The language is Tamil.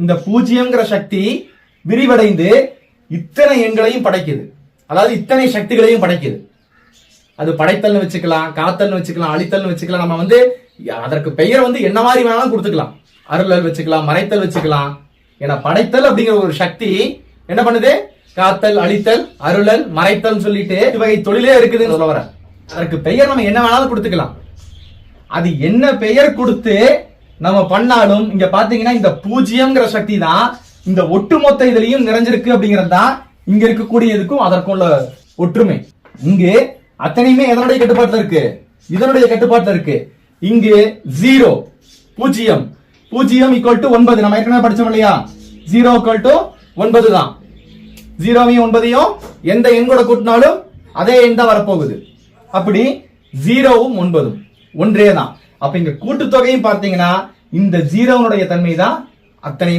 இந்த பூஜ்ஜியம்ங்கிற சக்தி விரிவடைந்து இத்தனை எண்களையும் படைக்குது. அதாவது இத்தனை சக்திகளையும் படைக்குது. அது படைத்தல்னு வச்சுக்கலாம், காத்தல்னு வச்சுக்கலாம், அழித்தல்னு வச்சுக்கலாம். நம்ம அதற்கு பெயர் என்ன மாதிரி வேணாலும் கொடுத்துக்கலாம். அருளல் வச்சுக்கலாம், மறைத்தல் வச்சுக்கலாம். ஏன்னா படைத்தல் அப்படிங்கிற ஒரு சக்தி என்ன பண்ணுது? காத்தல், அழித்தல், அருளல், மறைத்தல் சொல்லிட்டு இவ்வகை தொழிலே இருக்குதுன்னு சொல்ல வர. அதற்கு பெயர் நம்ம என்ன வேணாலும் கொடுத்துக்கலாம். அது என்ன பெயர் கொடுத்து நம்ம பண்ணாலும் இங்க பாத்தீங்கன்னா இந்த பூஜ்ஜியம்ங்கிற சக்தி தான் இந்த ஒட்டுமொத்த இதுலயும் நிறைஞ்சிருக்கு அப்படிங்கிறது தான் இங்க இருக்கக்கூடியதுக்கும் அதற்கும் உள்ள ஒற்றுமை. இங்கு அத்தனையுமே எதனுடைய கட்டுப்பாட்டுல இருக்கு? இதனுடைய கட்டுப்பாட்டுல இருக்கு. இங்கு 0 பூஜ்ஜியம், பூஜ்ஜியம் ஈக்குவல் டு 9. நம்ம ஏற்கனவே படிச்சோம் இல்லையா? 0 ஈக்குவல் டு 9 தான். 0வையும் 9ஐயும் எந்த எண் கூட கூட்டினாலும் அதே எண் தான் வரப்போகுது. அப்படி 0வும் 9ம் ஒன்றே தான். அப்ப இங்க கூட்டுத்தொகையும் பார்த்தீங்கன்னா இந்த 0னுடைய தன்மை தான் அத்தனை